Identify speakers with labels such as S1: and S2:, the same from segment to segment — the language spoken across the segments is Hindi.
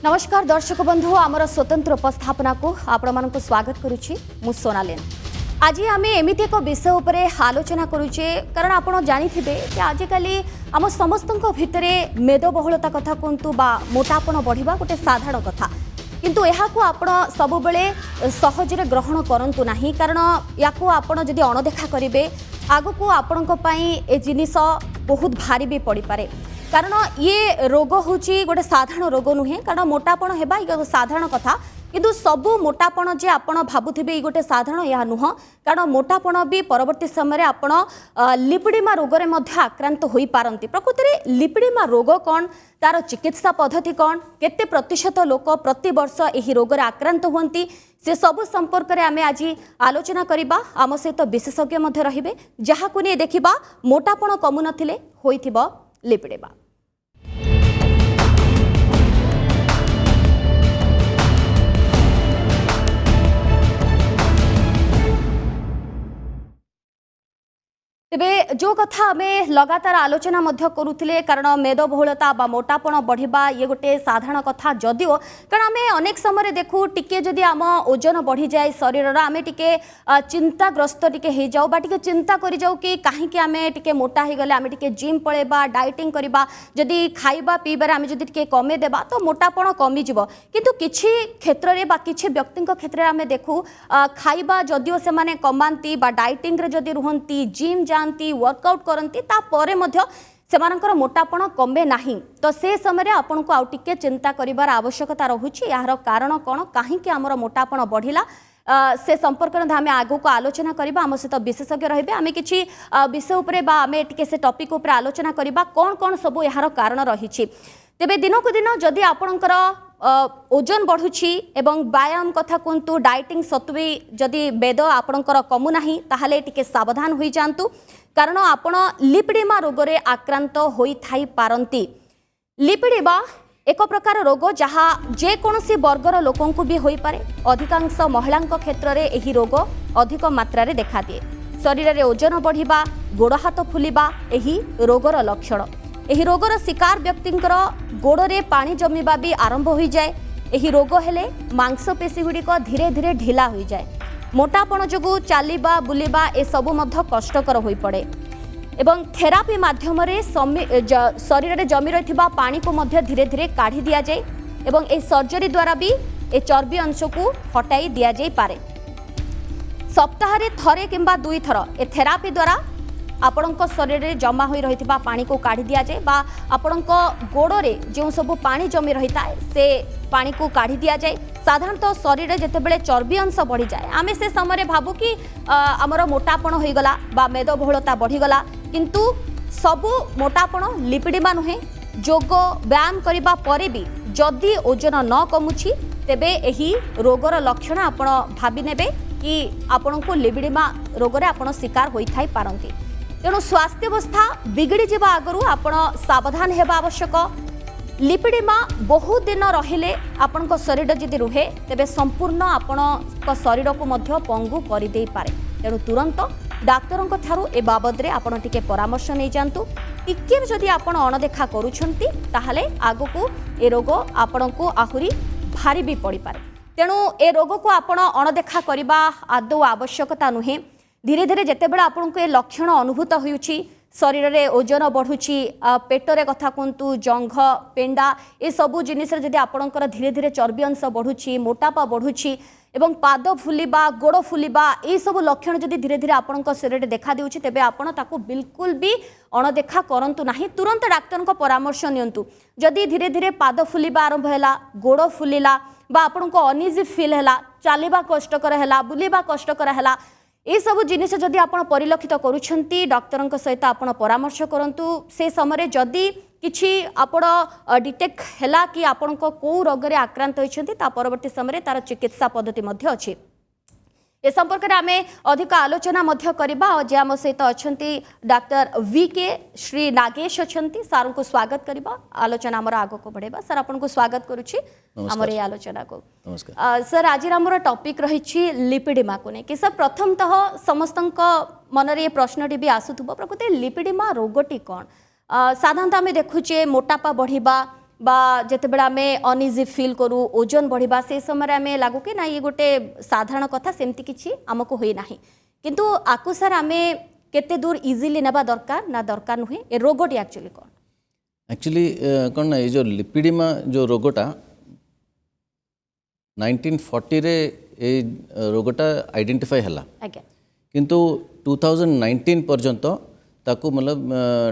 S1: नमस्कार दर्शक बंधु आमर स्वतंत्र उपस्थापना को आपण स्वागत करुच्ची मु सोनालेन। आज आम एमती एक विषय उपर आलोचना करुचे कारण आपड़ जानिथिबे कि आजिकल आम समस्त भितर मेदबहुलता कथा कहतु बा मोटापन बढ़िबा गोटे साधारण कथा किंतु यहाकू आपण सबुबले सहजरे ग्रहण करंतु नाही कारण याकू आपण जदि अणदेखा करिवे आगकू आपणक पई ए जिनिस बहुत भारी भी पड़ी पारे कारण ये रोग होची गोटे साधारण रोग नुहे कारण मोटापन हेबा ये साधारण कथा किंतु सबु मोटापन जे आपण भाबुथिबे गोटे साधारण या नुह कारण मोटापन भी परवर्ती समय आपण लिपिडिमा रोग रे मध्य आक्रांत होई पारंती। प्रकृति रे लिपिडिमा रोग कौन तार चिकित्सा पद्धति कौन केते प्रतिशत लोक प्रति वर्ष एही रोग रे आक्रांत होंती से सबु संपर्क रे आमे आज आलोचना करिबा। आम सहित विशेषज्ञ मध्य रहिबे जहाकू ने देखिबा मोटापन कमु नथिले होइथिबो लिपिडिमा। तेबे जो कथा आमे लगातार आलोचना मध्य करुथिले कारण मेदबहुलता बा मोटापन बढ़िबा ये गोटे साधारण कथा जदिओ कारण आमे अनेक समय देखू टिके जदि आम ओजन बढ़ी जाए शरीर आमे टिके चिंताग्रस्त टिके हे जाऊ बा टिके चिंता करि जाऊ कि काहे कि आमे टिके मोटा हे गले आमे टिके जिम पळेबा डाइटिंग करबा जदि खाइबा पीबार आमे जदि टिके कमे देबा तो मोटापन कमी जिवो किंतु किछि क्षेत्र रे बा किछि व्यक्तिक क्षेत्र रे आमे देखू खाइबा जदिओ से माने कमांती बा डाइटिंग रे जदि रुहंती जिम वर्कआउट करती तापर सेमानकर मोटापन कमे नहीं तो से समय आपन को आउ टिके चिंता करिवार आवश्यकता रहुछि। यार कारण कौन कहीं आमर मोटापन बढ़िला से संपर्क में आम आगो को आलोचना करबा। आम सहित विशेषज्ञ रहिबे आमे किछि विषय उपरे बा आमे टिके से टॉपिक उपरे आलोचना करबा कौन कौन सब यार कारण रहिछि। तेबे दिन को दिन जदि आपणकर ओजन बढ़ुछि एवं व्यायाम कथा कहतु डाइटिंग सत्वे जदि बेद आपणकर कमु नाही ताहाले टिके सावधान होई जांतु कारण आपण लिपिडिमा रोग रे आक्रांत होई थाई पारंती। लिपिडिमा एक प्रकार रोग जहाँ जे कोनोसी वर्गर लोकंकु भी होई पारे अधिकांश महिलांक क्षेत्र रे एही रोग अधिक मात्रा रे देखा दिए। शरीर रे ओजन बढ़िबा गोड़ हाथ फुलिबा एही रोगर लक्षण। एही रोगर शिकार व्यक्तिंकर गोड़े पानी जमीबा भी आरंभ हो जाए। एही रोग हेले मांसपेशी गुड़िक धीरे धीरे ढिला हो जाए। मोटापन जोगु चलिबा बुलिबा ए सबु मध्य कष्टकर होई पड़े एवं थेरापी माध्यम रे शरीर रे जमी रहिथिबा पानी को मध्य धीरे धीरे काढ़ी दिया जाए एवं ए सर्जरी द्वारा भी ए चर्बी अंश को हटाई दिया जाई पारे। सप्ताह रे थरे किंबा दुई थर ए थेरापी द्वारा आपणक शरीर रे जमा होई रहिथिबा पानी को काढ़ी दिया जाए बा आपणक गोड़े जो सब पानी जमी रही था से पानी को काढ़ी दिया जाए। साधारणतः शरीर रे जेतेबेले चर्बी अंश बढ़ी जाए आमे से समय भाबू कि आमर मोटापन हो गला बा मेदबहुलता बढ़ीगला किंतु सबु मोटापन लिपिडिमा नुहे। जोग व्यायाम करिबा परे भी जदि ओजन न कमुछि तेबे एही रोगर लक्षण आपण भाबी नेबे कि आपणको लिपिडिमा रोग रे आपण शिकार होई थाई पारंती। तेणु स्वास्थ्य अवस्था बिगड़ी जावा आगु आपण सावधान हेबा आवश्यक। लिपिडिमा बहुत दिन रहिले आपण शरीर जदि रुहे तेबे संपूर्ण आपण शरीर को मध्य पंगु कर दे पारे। तेणु तुरंत डाक्तरों ठारू ए बाबद रे आपण टिके परामर्श नहीं जांतु। टिके जदि आपण अणदेखा करूछंती ताहाले आगु को ए रोग आपण को आहुरी भारी भी पड़ी पारे। तेणु ए रोग को आपण अणदेखा करबा आदौ आवश्यकता नुहे। धीरे धीरे जेतेबेले आपनको ए लक्षण अनुभूत होउछि शरीर रे ओजन बढ़ुछि पेटरे कथा कहतु जंघ पेंडा ए सबु जिनिस जदि आपणकर धीरे धीरे चर्बी अंश बढ़ुछि मोटापा बढ़ुछि एवं पाद फुलिबा गोड़ फुलिबा ए सब लक्षण जदि धीरे धीरे आपणक शरीर रे देखा देउछि तेबे आपण ताकू बिल्कुल भी अणदेखा करंतु नाही। तुरंत डाक्टर को परामर्श नियंतु। जदि धीरे धीरे पाद फुलिबा आरंभ हैला गोड़ फुलिला बा आपणको अनइजी फील हैला चलिबा कष्टकर हैला बुलिबा कष्टकर हैला ये सब जिनिस जदि आपण परिलक्षित करूछंती डॉक्टरଙ୍କ सहित आपण परामर्श करंतु। से समय जदि किछि आपण डिटेक्ट हैला कि आपण को रोग रे आक्रांत होइछंती ता परवर्ती समय तार चिकित्सा पद्धति मध्य अछि। ए संपर्क में आमे अधिक आलोचना मध्य करबा और जे आम सहित अच्छी डॉक्टर वी के श्री नागेश अच्छी सार को स्वागत करबा आलोचना आमर आग को बढ़ेबा। सर आपन को स्वागत करुछि आमर ए आलोचना को। सर आज आमर टॉपिक रही लिपिडिमा को नहीं कि सर प्रथमतः समस्तक मनरे ये प्रश्नटी भी आसुथुबो प्रकृति लिपिडिमा रोगटी कौन साधारणतः आम देखुचे मोटापा बढ़िबा बा जेतेबेला आमे अनइजी फील करू ओजन बढ़िबा से समय आमे लागू कि ना ये गोटे साधारण कथा सेमती किछि हमको होई नाही किंतु आकु सर आमे केते दूर इजीली नेबा दरकार ना दरकार नुहे ए रोगटी एक्चुअली कोन
S2: एक्चुअली कौन ना ये जो लिपिडिमा जो रोगटा 1940 रे ये रोगटा आइडेंटिफाई हला
S1: आज्ञा
S2: किंतु 2019 पर्यंत ताकू मतलब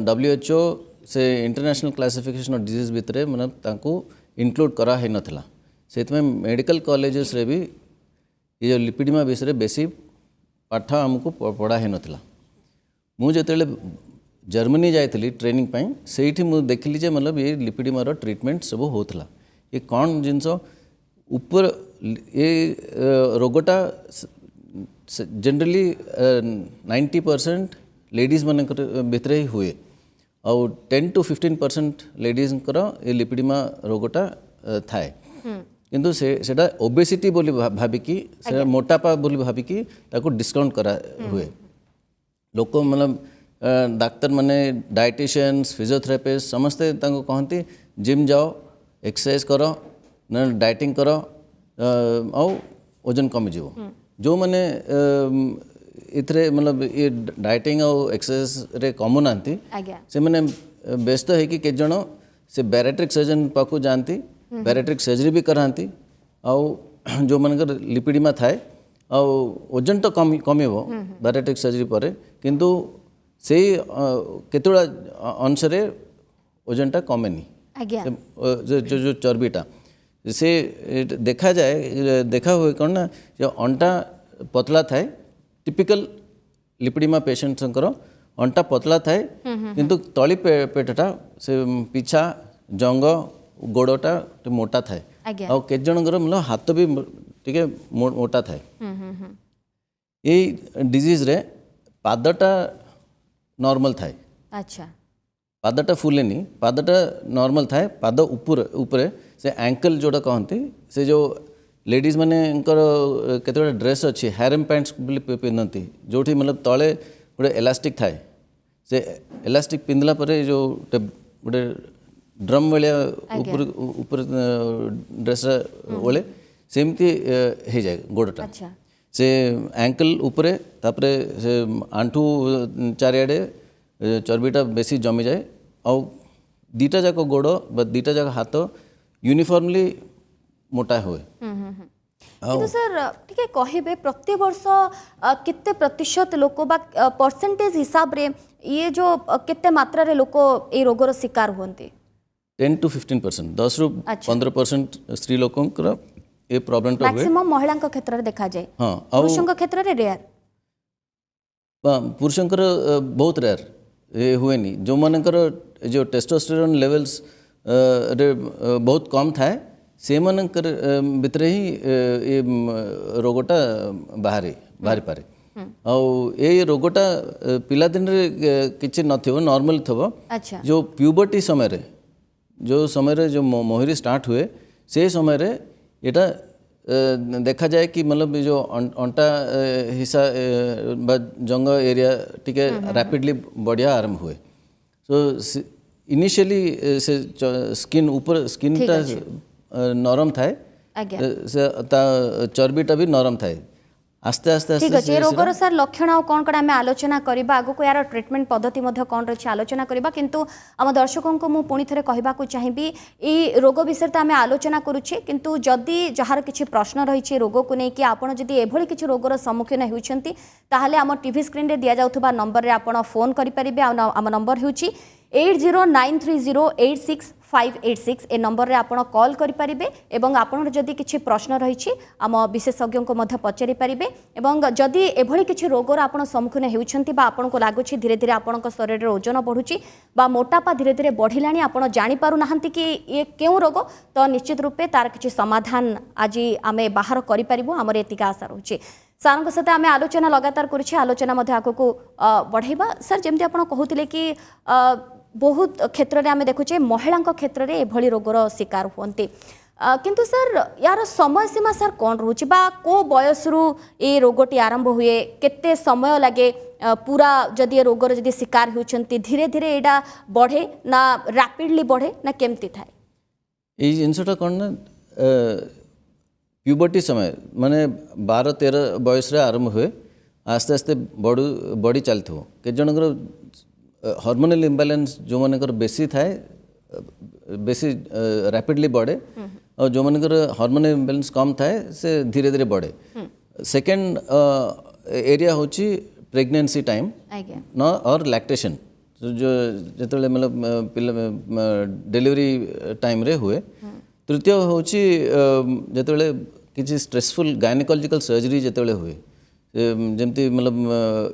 S2: WHO से इंटरनेशनल क्लासिफिकेशन ऑफ डिजीज भितर मतलब ताकू इंक्लूड करा है नथला से मेडिकल कॉलेजेस रे भी ये जो लिपिडिमा विषय बेसी पाठ हमको पढ़ा है नथला मु जेतेले जर्मनी जाइली ट्रेनिंग पाई सेठी मु देखली जे मतलब ये लिपिडिमार ट्रीटमेंट सब होतला ये कौन जिनस ऊपर ये रोगटा जनरली 90% लेडीज मान भितर ही हुए और 10 to 15% लेडीज ये लिपिडिमा रोगटा थाए किंतु सेटा ओबेसिटी बोली भाबिकी से मोटापा बोली भाबिकी ताको डिस्काउंट करा हुए लोक मतलब डाक्तर माने डाइटिशियंस फिजियोथेरापिस्ट समस्ते ताको कहती जिम जाओ एक्सरसाइज करो न डाइटिंग करो और वजन कमी जीव जो माने इथरे मतलब ये डाइटिंग और एक्सरसाइज रे कमु नांती से माने व्यस्त है कि के जण से बैरेट्रिक सर्जन पाकू जानती बैरेट्रिक सर्जरी भी कराती और जो मनकर लिपिडिमा थाए और ओजन तो कमिबो बैरेट्रिक सर्जरी पर किंतु से केतुड़ा अंशरे ओजनटा कमेनी जो चर्बीटा से देखा जाए देखा हुए कौन ना जो अंटा पतला थाए टिपिकल लिपिडिमा पेशेंट्स अंटा पतला थाए किंतु तली पेटटा से पीछा जंग गोड़टा मोटा थाए और के जनकर मतलब हाथ भी टिके मोटा थाए ये डिजीज रे पादटा नॉर्मल थाए
S1: अच्छा
S2: पादटा फुलेनी पादटा नॉर्मल थाए पाद ऊपर से एंकल जोड़ा कहते से जो लेडीज माने केते ड्रेस अच्छी हैरम पैंट्स पिंधती जो मतलब तले गोटे इलास्टिक थाए से इलास्टिक पिंधला परे जो गोटे ड्रम भाया ऊपर ड्रेस बोले सेमती हो जाए गोड़टा से एंकल उपरे तापरे से आंठू चारिआडे चर्बीटा बेसी जमी जाए और दीटा जाक गोड़ दीटा जाक हाथ यूनिफॉर्मली मोटा हुए
S1: किंतु सर टिके कहिबे प्रति वर्ष कितने प्रतिशत लोक बा परसेंटेज हिसाब रे ये जो कितने मात्रा रे लोक ए रोगर शिकार होंते
S2: 10 to 15% 10 रु 15% स्त्री लोकंकर ए प्रॉब्लम तो हुए
S1: मैक्सिमम महिला क्षेत्र रे देखा जाए
S2: हां
S1: पुरुषों क्षेत्र रे रेयर
S2: पुरुषंकर बहुत रेयर ये हुए नहीं जो मानकर जो टेस्टोस्टेरोन लेवल्स रे बहुत कम थाए से मानकर भितर ही ये रोगटा बाहरी पारे और ये रोगटा पिला दिन रे किछि नथिबो नॉर्मल थबो जो प्यूबर्टी समय रे जो मोहरी स्टार्ट हुए से समय रे एटा देखा जाए कि मतलब जो अंटा हिस्सा जंग एरिया टिके रैपिडली बढ़िया आरंभ हुए सो इनिशियली से स्किन ऊपर स्किनटा नरम थाए चर्बीटा भी नरम थाए आस्ते आस्ते
S1: ठीक अच्छे रोगर सर लक्षण आ कौन कौन आम आलोचना करवा आगु को यार ट्रीटमेंट पद्धति कौन रही आलोचना करवा किंतु आम दर्शकों को मुझे पुणी थे कहवाक चाहिए ये रोग विषय तो आम आलोचना करुचे किंतु जदि जार किसी प्रश्न रही रोग को लेकिन आपड़ जदि एभली किसी रोगर सम्मुखीन होती ताहले आम टीवी स्क्रीन रे दिया जाउथबा नंबर रे आपण फोन करि परिबे आम नंबर होउची 8093086586 ए नंबर रे आपण कॉल करि परिबे एवं आपण जदि किछि प्रश्न रही आम विशेषज्ञ को मध्य पचारि परिबे एवं जदि एभली किछि रोगर आपण सम्मुखीन हेउछंती बा आपण को लागुछि धीरे धीरे आपण शरीर रे ओजन बढ़ुछि बा मोटापा धीरे धीरे बढ़िलानी आपण जानि पारु नाहंती कि ये केउ रोग तो निश्चित रूपे तार किछि समाधान आज आमे बाहर करि परिबो हमर एतिका आशा रहउछि सारंग सहित आम आलोचना लगातार करुच्छे आलोचना आगक बढ़ेबा सर जमती आप कहते कि बहुत क्षेत्र में आम देखुचे महिला क्षेत्र में एभली रोगर शिकार होती किंतु सर यार समय सीमा सर कौन रोचे बा को बयस रु ये रोगटी आरंभ हुए केते समय लगे पूरा जदि ये रोगर जदि शिकार होती धीरे धीरे यहाँ बढ़े ना रैपिडली बढ़े ना केमती थाए
S2: ये जिनसटा कौन ना प्यूबर्टी समय माने 12-13 बयस आरंभ हुए आस्ते आस्ते बड़ी चलती हो के जनकर हार्मोनल इम्बालांस जो मानकर बेसी थाए बेसी रैपिडली बढ़े और जो मानकर हार्मोनल इम्बालांस कम थाए से धीरे धीरे बढ़े सेकेंड एरिया होची प्रेगनेंसी टाइम न और लैक्टेशन जो जो मतलब डिलीवरी टाइम रे हुए तृतीय होची जो किसी स्ट्रेसफुल गायनिकोलॉजिकल सर्जरी जो हुए जमती मतलब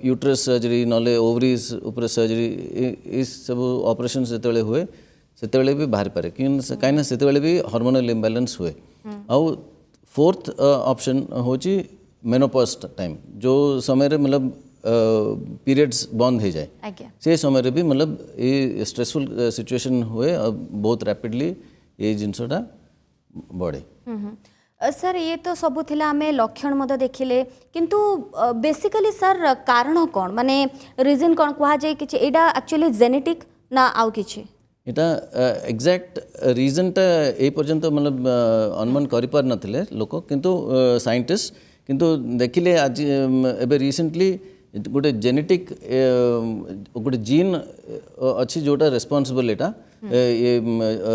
S2: यूट्रस सर्जरी नले ओवरीज ऊपर सर्जरी इस सब ऑपरेशन जो हुए से भी बाहर पारे कहीं से भी हार्मोनल इम्बालांस हुए आउ फोर्थ ऑप्शन होची मेनोपॉज टाइम जो समय रे मतलब पीरियड्स बंद हो जाए से समय रे भी मतलब ये स्ट्रेसफुल सिचुएशन हुए और बहुत रैपिडली ये जिनसटा बढ़े।
S1: सर ये तो सब थिला आमे लक्षण मत देखिले किंतु बेसिकली सर कारण कौन माने रीजन कौन कहा जाए कि एटा एक्चुअली जेनेटिक ना आउ किछि
S2: एटा एग्जैक्ट रीजन टा ए पर्यंत मतलब अनुमान करि पार नथिले लोक किंतु साइंटिस्ट किंतु देखिले आज एबे रिसेंटली गोटे जेनेटिक गोटे जीन अच्छी जोटा रेस्पॉन्सिबल एटा ये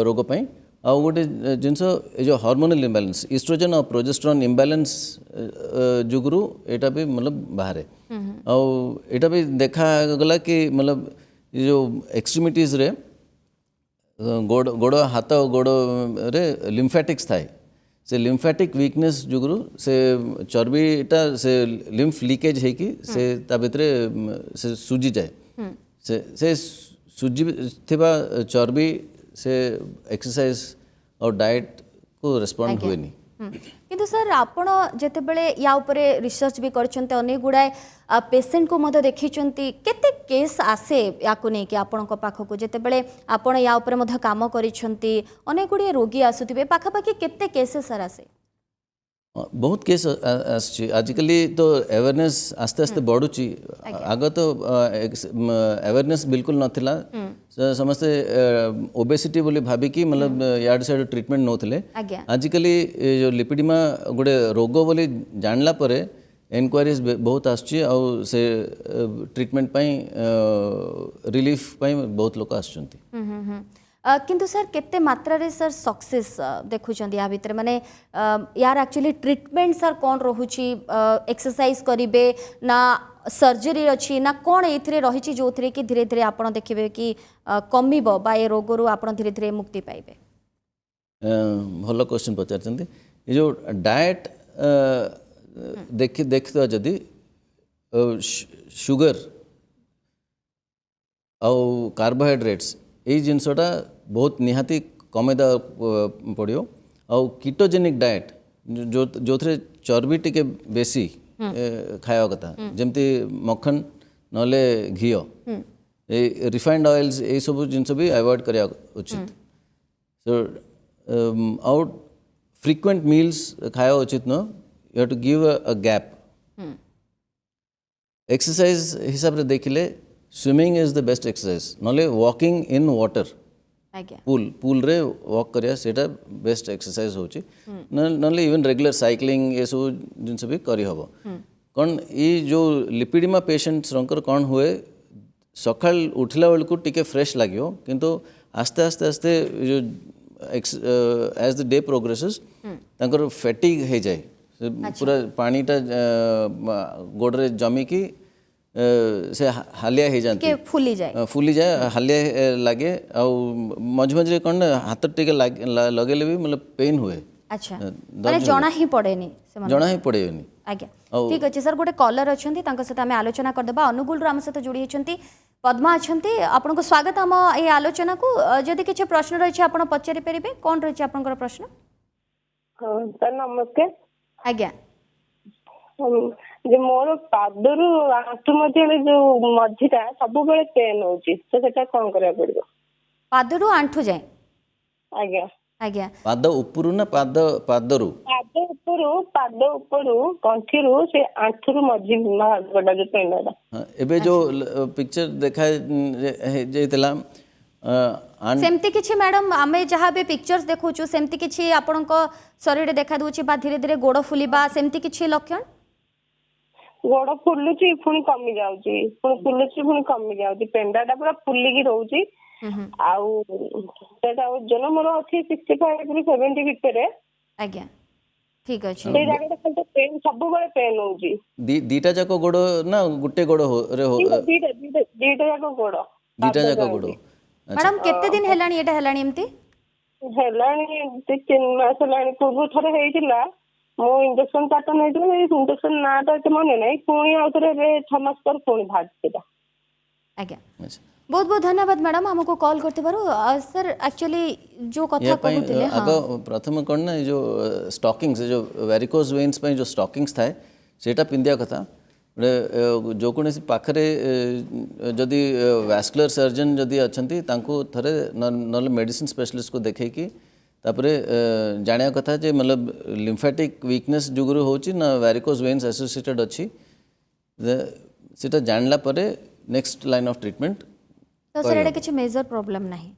S2: रोग पई आ गोटे जिनस जो हार्मोनल इम्बालांस इस्ट्रोजन और प्रोजेस्टेरोन इम्बालांस जुगुरु एटा भी मतलब बाहर एटा भी देखा गला कि मतलब जो एक्सट्रीमिटीज रे गोड़ हाथ गोड़ रे लिम्फेटिक्स थाए से लिम्फेटिक वीकनेस जुगुरु से चर्बीटा से लिम्फ लीकेज है कि से ता भितरे से सूजी जाए से सूजी थिबा चर्बी से एक्सरसाइज और डाइट को रेस्पॉन्ड हुए नहीं
S1: किंतु सर आपण जेते बेले या उपरे रिसर्च भी करछन्ते अनेक गुडाय पेशेंट को मध देखिछन्ती केते केस आसे याको नै कि आपण को पाख को जेते बेले आपण या उपरे मध काम करिछन्ती अनेक गुडी रोगी आसुतिबे पाखा पाखी केते केस सर आसे
S2: बहुत केस आजकल तो अवेयरनेस आस्ते आस्ते बढ़ुची आग तो अवेयरनेस बिल्कुल नथिला समस्ते ओबेसिटी बोली भाबिकी मतलब याड साइड ट्रीटमेंट नौथिले आजकल जो लिपिडिमा गोटे रोग बोली जानला परे एनक्वारीज बहुत आसुची आ से ट्रीटमेंट पाई रिलीफ पाई बहुत लोक आसुचंती
S1: किंतु सर केते मात्रा रे सर सक्सेस देखुचंदी या भितर माने यार एक्चुअली ट्रीटमेंट सर कौन रहुची एक्सरसाइज करिवे ना सर्जरी अच्छी ना कौन एथिरे रहिची जोथिरे कि धीरे धीरे आपण देखिबे कि कमिबो बा ए रोग रु आपण धीरे धीरे मुक्ति पाइबे
S2: भलो क्वेश्चन पचारचंदी ये जो डाइट देखितो जदी शुगर और कार्बोहाइड्रेट्स यही जिनसटा बहुत निहाती कमेदा पड़ो आ कीटोजेनिक डाइट जो जो थे चर्बी टिके बेसी खाया कथा जमती मक्खन नले घी रिफाइंड ऑयल्स ये सब जिनस भी अवॉइड करिया उचित सो आउट फ्रीक्वेंट मील्स खाया उचित न you have to give a gap exercise हिसाब रे देखिले swimming is the best exercise नले वॉकिंग इन वाटर पूल रे वॉक करिया सेटा बेस्ट एक्सरसाइज होची नले इवन रेगुलर साइक्लिंग ये सब जिनस भी करी हबो कौन ये जो लिपिडिमा पेशेंट्स रंकर कौन हुए सकाल उठला बेल को टिके फ्रेश लगे किंतु आस्ते आस्ते आस्ते जो एज द डे प्रोग्रेसेस तांकर फैटिग हो जाए पूरा पानीटा गोड़े जमी की से हालिया हो जाती
S1: फुली जाए
S2: हालिया लगे मझे मझे कौन हाथ टिके लगेले भी मतलब पेन हुए
S1: अच्छा माने जना ही पड़ेनी
S2: पड़ेनी
S1: आज्ञा ठीक अच्छे सर गोटे कलर अच्छा सहित आम आलोचना करदेबा अनुगुल आम सहित जोड़ी होती पद्मा अच्छा आपन को स्वागत आम ये आलोचना को जदि किसी प्रश्न रही आप पचारि पारे कौन रही आप प्रश्न
S3: सर नमस्कार
S1: आज्ञा
S3: जे मोर पादरु आंतु मध्य जो मझीटा सब बेले पेन होची तो सेटा कोन करिया पड़िबो
S1: पादरु आंठु जाए
S3: आज्ञा
S1: आज्ञा
S2: पाद उपरु ना पादरु
S3: पाद उपरु कंठीरु से आंठुरु मझी मागडा जो पेनडा
S2: एबे जो पिक्चर देखा जेतला
S1: सेमती किछि मैडम आमे जहाँ भी पिक्चर्स देखुछु सेमती किछि आपणक शरीर देखा दूची बा धीरे धीरे गोड़ फुलिबा सेमती किछि लक्षण
S3: गोड़ फुलुची पुणी कमी जाଉଛି पुणी फुलुची पुणी कमी जाଉଛି पेंडाटा ପୁରା ଫୁଲିକି ରହୁଛି ଆଉ ସେଟା ଓଜନ ମୋର ଅଛି 65 ରୁ 70 ଭିତରେ
S1: ଆଜ୍ଞା ठीक अछि
S3: ସେଇ ଜାଗାଟା ଖାଲି ପେନ୍ ସବୁବେଳେ ପେନ୍ ହଉଛି
S2: ଦିଟା ଯାକ ଗୋଡ଼ ନା ଗୋଟେ ଗୋଡ଼ ରେ
S3: ଦିଟା ଯାକ ଗୋଡ଼
S2: ଦିଟା ଯାକ ଗୋଡ଼
S1: मैडम केते दिन हेलानी एटा हेलानी एमती
S3: ହେଲାଣି 3 ମାସ ହେଲାଣି ପୂର୍ବ ଥରେ ହେଇଥିଲା ମୁଁ ଇଞ୍ଜେକ୍ସନ କାଟ ନେଇଥିଲି ଇଞ୍ଜେକ୍ସନ ନାଁଟା ଏତେ ମନେ ନାହିଁ ପୁଣି ଆଉ ଥରେ ଏବେ 6 ମାସ ପରେ ପୁଣି ବାହାରିଥିଲା
S1: आज्ञा बहुत बहुत धन्यवाद मैडम हमको कॉल करते बारो सर एक्चुअली जो कथा कहूतिले
S2: आग प्रथम कौन ना जो स्टॉकिंग्स जो वेरिकोज वेन्स पे जो स्टॉकिंग्स थाए सेटा पिंदिया कथा जो कौन पाखरे जदि वैस्कुलर सर्जन जदि अच्छी थरे न मेडिसिन स्पेशलिस्ट को देखी तापर जाना कथा जे मतलब लिम्फेटिक वीकनेस जुगुरु होची ना वेरिकोज वेन्स एसोसिएटेड अच्छी सेटा जानला परे नेक्स्ट लाइन ऑफ ट्रीटमेंट
S1: तो सर एटा किछि मेजर प्रॉब्लम नाही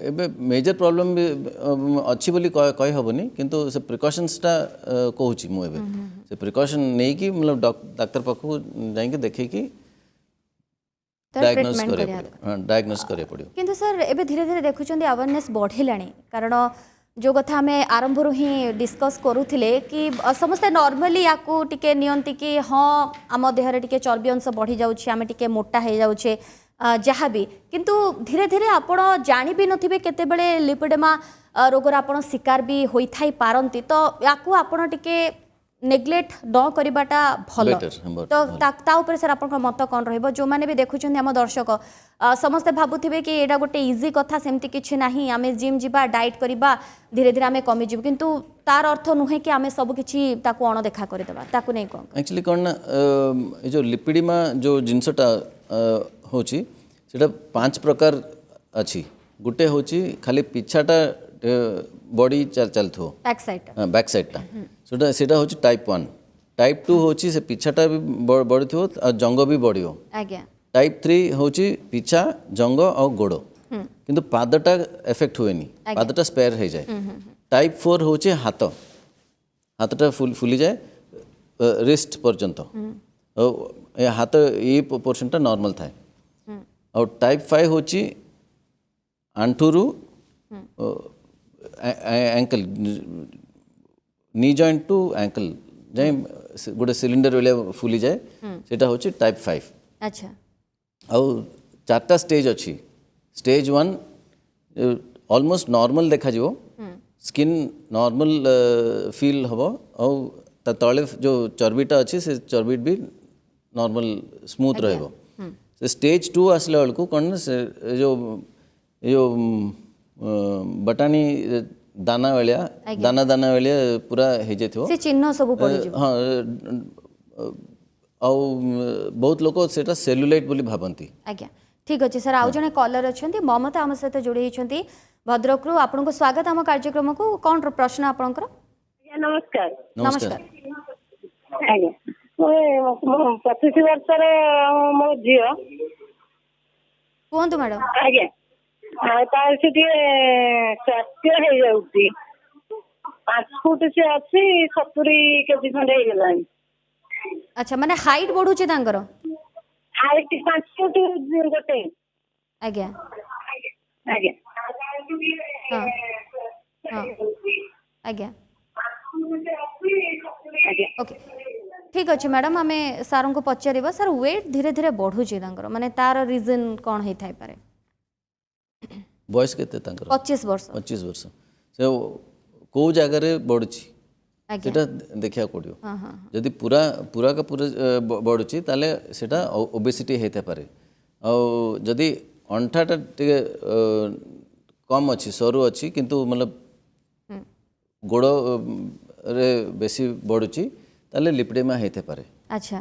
S2: एबे मेजर प्रॉब्लम भी अच्छी बोली कहि हबनी किंतु से प्रिकॉशंसटा कहूची मु एबे से प्रिकॉशन नै कि मतलब डॉक्टर पाखु जाई के देखै कि डायग्नोस करे पड़ियो
S1: किंतु सर एबे धीरे धीरे देखुचंदी अवेयरनेस बढ़िलाणी कारण जो कथा आम आरंभ ही डिस्कस करूथिले कि समस्ते नॉर्मली याकू टिके नियंती कि हाँ आम देहरे टिके चर्बी अंश बढ़ी जाउछि आमे टिके मोटा हे जाउछे जहाँ भी किंतु धीरे धीरे आपण जानी भी नथिबे केतेबेले लिपिडेमा रोगर आपण शिकार भी होई थाई पारंती तो याकू आपण टिके नेग्लेक्ट न करिबाटा भलो तो ता ऊपर सर आपन मत कोन रहइबो जो माने भी देखुछन हम दर्शक समस्त भाबुथिबे कि एडा गोटे इजी कथा सेमती किछि नाही आमे जिम जिबा डाइट करिबा धीरे धीरे आमे कमी जिबु किंतु तार अर्थ नुहे कि आमे सब किछि ताकू अण देखा करि देबा ताकू नै कोन
S2: एक्चुअली कोन ना ए जो लिपिडिमा जो जिंसटा होची सेटा 5 प्रकार अछि गुटे होची खाली पिछाटा बॉडी चलथो बैक साइडटा सेटा होची टाइप 1 टाइप 2 होची से पिछाटा भी बढ़िथो और जंग भी बढ़ियो
S1: आज्ञा
S2: टाइप 3 होची पिछा जंग और गोड़ो किंतु पादटा इफेक्ट हुएनी पादटा स्पेयर हो जाए टाइप 4 होची हाथटा फुली जाए रिस्ट पर्यंत हाथ ये पोर्शनटा नॉर्मल थाए और टाइप 5 होची आंठुरु एंकल नी जॉइंट टू एंकल जाए गोटे सिलिंडर वाले फुली जाए सेटा होची टाइप 5
S1: अच्छा
S2: और 4टा स्टेज अच्छी स्टेज 1 ऑलमोस्ट नॉर्मल देखा जीवो स्किन नॉर्मल फील हबो और तले जो चर्बीटा अच्छी से चर्बी भी नॉर्मल स्मूथ रहबो से स्टेज 2 आसला बेलू कौन से जो बटानी दाना दाना वालिया पूरा हो जाइथिबो
S1: से चिन्ह सब पड़ी जिवो
S2: हाँ आउ बहुत लोग सेटा सेलुलाइट बोली भाबंती
S1: आज्ञा ठीक अच्छे सर आउ जने कॉलर अच्छा ममता आम सहित जोड़ी होती भद्रक रु आपको स्वागत आम कार्यक्रम को कौन प्रश्न आपनकर
S3: नमस्कार
S1: नमस्कार
S3: आज्ञा 25 वर्षर मो झील
S1: कहतु मैडम
S3: आज्ञा तार से स्वास्थ्य हो जाऊँगी 5 फुट से अच्छी 70 केजी खंडे हो
S1: अच्छा माने हाइट बढ़ुचे तांकर
S3: हाइट 5 फुट गोटे
S1: आज्ञा
S3: आज्ञा
S1: हाँ हाँ आज्ञा ओके ठीक अच्छे मैडम आम सार को पचार सर वेट धीरे धीरे बढ़ुचे माने तार रीजन कौन होई थाई पारे
S2: बयस केते
S1: 25 वर्ष
S2: से को जगह रे बढ़ुची सेटा देखिया पड़ियो जदि पूरा पूरा का पूरा बढ़ुची ताले सेटा ओबेसिटी हेते पारे आ जदि अंठाटा टिके कम अच्छी सरू अच्छी किंतु मतलब गोड़ रे बेसी बढ़ुची ताले लिपिडेमा हेते पारे
S1: अच्छा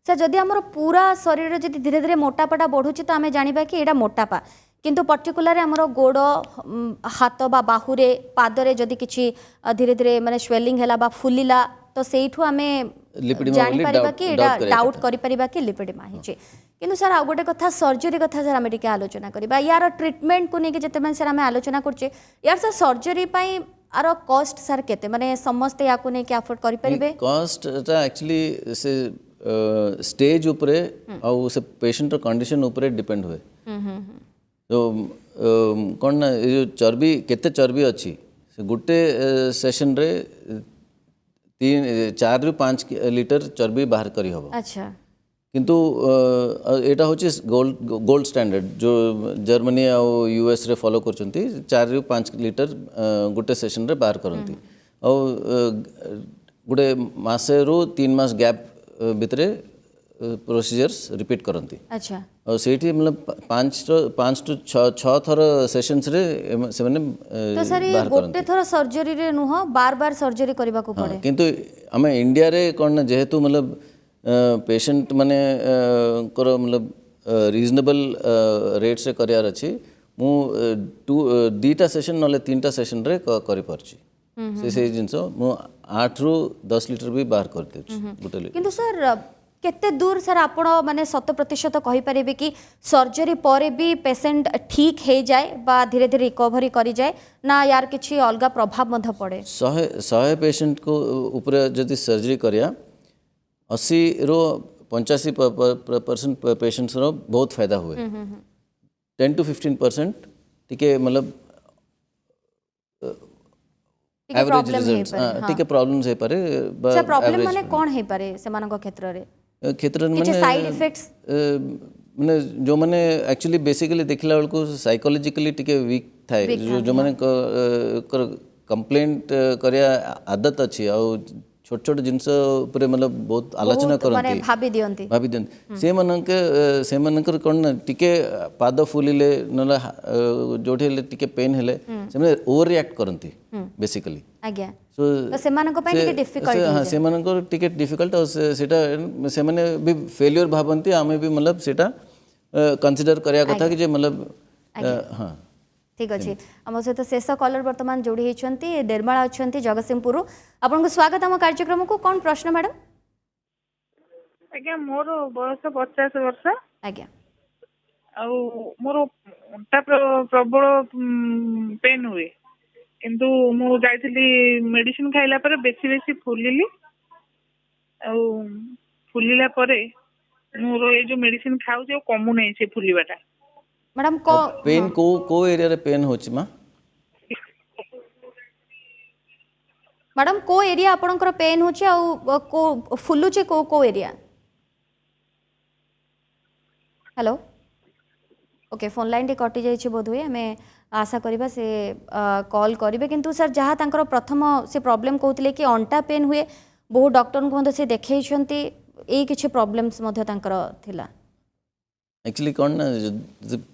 S1: सर जदि हमर पूरा शरीर जदि धीरे धीरे मोटापाटा बढ़ुची तो आमे जानिबा कि एटा मोटापा किंतु पर्टिकुलर हमर गोड़ हाथ बा बाहुरे पादरे जदि किछि धीरे धीरे माने स्वेलिंग हैला बा फुलिला तो सेइठु आमे
S2: लिपिडिमा
S1: जानी
S2: बोली
S1: परिबा कि एटा
S2: डाउट
S1: डाउट करि परिबा कि लिपिडिमा हिची किंतु सर आ गोटे कथा सर्जरी कथा सर आमे टिके आलोचना करबा यार ट्रीटमेंट को नेके जते मन सर आमे आलोचना करछे यार सर सर्जरी पई आरो कॉस्ट सर केते माने समस्त या को नेके अफोर्ड करि परिबे
S2: कॉस्ट टा एक्चुअली से स्टेज उपरे और से पेशेंट कंडीशन उपरे डिपेंड हुए तो कौन ना ये जो चर्बी केते चर्बी अच्छी से गोटे सेशन रे 4 ରୁ 5 लीटर चर्बी बाहर करी हबो
S1: अच्छा
S2: किंतु एटा होची गोल्ड स्टैंडर्ड जो जर्मनी और यूएस रे फॉलो करचंती 4 ରୁ 5 लीटर गोटे सेशन रे बाहर करंती और गोटे मासे रो 3 मास गैप भितरे प्रोसीजर्स रिपीट करंती
S1: अच्छा
S2: और सेठी मतलब 5 टू 6 थर सेशंस रे से माने
S1: तो सर ये गोटे थर सर्जरी रे नुह बार बार सर्जरी करबा को पड़े
S2: किंतु आम इंडिया रे कौन ना जेहेतु मतलब पेशेंट माने कर मतलब रिजनेबल रेट से करियार अछि मु 2टा सेशन नले 3टा सेशन रे करि परछि से जिंस मु 8 ରୁ 10 लीटर भी बाहर कर देछि गोटे लीटर
S1: किंतु सर केते दूर सर आपण माने 100% कहि परिबे कि सर्जरी परे भी पेशेंट ठीक हे जाए बा धीरे धीरे रिकवरी करी जाए ना यार किछि अलगा प्रभाव मध पड़े
S2: 100 पेशेंट को ऊपर जदि सर्जरी करिया 80 रो 85% पेशेंट्स रो बहुत फायदा हुए 10 to 15% टिके मतलब एवरेज रिजल्ट्स टिके प्रॉब्लम्स हे पारे
S1: सर प्रॉब्लम माने कोन हे पारे सेमानक क्षेत्र रे
S2: क्षेत्र
S1: किछि साइड इफेक्ट्स
S2: माने जो माने एक्चुअली बेसिकली देखला बेल को साइकोलॉजिकली टिके वीक थाए जो माने कंप्लेंट करिया आदत अछि आ छोट छोट जिनस ऊपर मतलब बहुत आलोचना करंती
S1: भाबी दियंती
S2: से मनकर कोन ना टिके पाद फुलिले नला जोठी टिके पेन हेले से माने ओवर रिएक्ट करंती बेसिकली
S1: आज्ञा तो सेमानक पय टिके डिफिकल्ट
S2: हां से मनकर टिके डिफिकल्ट और सेटा से माने भी फेलियर भाबंती आमे भी मतलब सेटा कंसीडर करिया कथा कि जे मतलब हां
S1: ठीक अच्छे आम सहित शेष कलर बर्तमान जोड़ी होती निर्मला अच्छा जगतसिंहपुर आपन को स्वागत आम कार्यक्रम को कौन प्रश्न मैडम
S4: आज्ञा मोर बयस 50 वर्ष
S1: आज्ञा
S4: आउ मोर अंटा प्रबल पेन हुए किंतु मु जाइथिली मेडिसिन खाइला पर बेसी बेसी फुलिली आउ फुलिला परे मोर ए जो मेडिसिन खाउ कमु नहीं से फुलिबाटा
S1: मैडम को
S2: पेन को एरिया रे पेन होची मा
S1: मैडम को एरिया आपनकर पेन होची आ को फुलुची को area hello okay phone line T कटि जाइछि बोध हुए हमें आशा करिबा से कॉल करिवे किंतु सर जहाँ तांकर प्रथम से प्रॉब्लम कहउतले कि अंटा पेन हुए बहु डॉक्टर को मते से देखैछंती ए किछि प्रॉब्लम्स मध्य तांकर थिला
S2: एक्चुअली कौन ना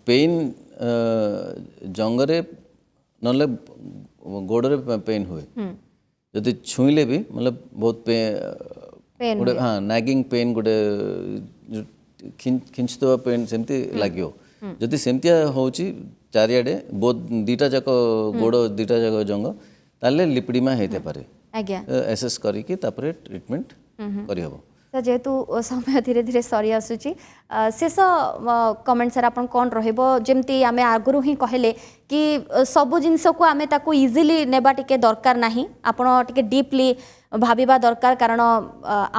S2: पेन जंगरे नले गोड़े पेन हुए जदि छुईले भी मतलब बहुत पेन गोटे हाँ नागिंग पेन गोटे खिंचुवा पेन सेमती लगे जदि सेमतिया होची चारियाडे बहुत 2टा जाक गोड़ 2टा जाक जंग ताले लिपिडिमा हेते पारे
S1: आज्ञा
S2: एसेस करिकि तापरे ट्रीटमेंट करि हबो
S1: सर जेहेतु समय धीरे धीरे सरी आसूची शेष कमेंट सर आपन कौन रहइबो जेमती आमे आगुरु ही कहले कि सब जिनस को आमे ताको इजीली नेबा टिके दरकार नाही आपण टिके डीपली भाबिबा दरकार कारण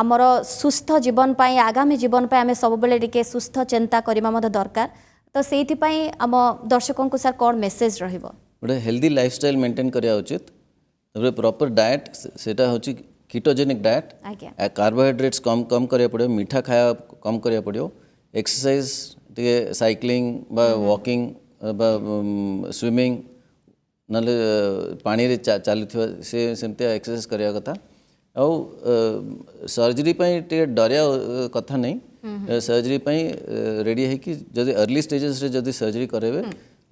S1: आमर सुस्थ जीवन पाई आगामी जीवन पाई आमे सब बेले टिके सुस्थ चिंता करिबा मध दरकार तो सेति पाई आम दर्शकों को सर कौन मेसेज रहइबो
S2: गोटे हेल्दी लाइफस्टाइल मेंटेन करिया उचित तबरे प्रॉपर डाइट सेटा होची कीटोजेनिक डाइट कार्बोहाइड्रेट्स कम करिया पड़ो मीठा खाया कम करिया पड़ो एक्सरसाइज टे साइक्लिंग बा वॉकिंग बा स्विमिंग नले पानी रे चलुवा से सेमती एक्सरसाइज करिया कथा आउ सर्जरी पई टे डरिया कथा नहीं सर्जरी पई रेडी है कि जदि अर्ली स्टेजेस रे जदि सर्जरी करेबे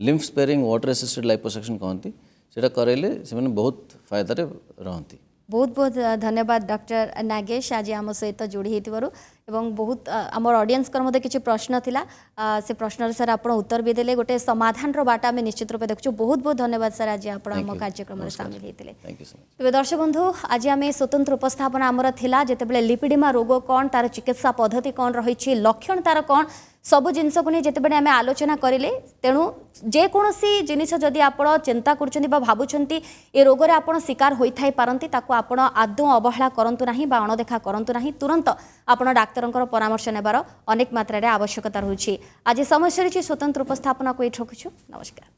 S2: lymph sparing water assisted liposuction कहती सेटा करेले से माने बहुत फायदा रे रहंती
S1: बहुत बहुत धन्यवाद डॉक्टर नागेश आज आम सहित जोड़ी होइतिबारु एवं बहुत आम ऑडियंस मध्य किसी प्रश्न थिला से प्रश्न सर आप उत्तर भी देले गोटे समाधान बाट आम निश्चित रूप देखु बहुत बहुत धन्यवाद सर आज आप कार्यक्रम में सामिल होते
S2: थैंक यू सो मच।
S1: तेज दर्शक बंधु आज आम स्वतंत्र उपस्थापना आमर थिला जेतेबेले लिपिडिमा रोग कौन तार चिकित्सा पद्धति कौन रही लक्षण तार कौन सबु जिनस को नहीं जितेबाला आम आलोचना करें तेणु जेकोसी जिनिस जदि आप चिंता कर भावुंट ए रोग आप शिकार होता पारती आपण आदौ अवहेला करूँ ना अणदेखा करूँ ना तुरंत आपण डाक्तर परामर्श नेबार अनेक मात्रा आवश्यकता रही आज समय सरी स्वतंत्र उपस्थापना को ये रखुछु नमस्कार।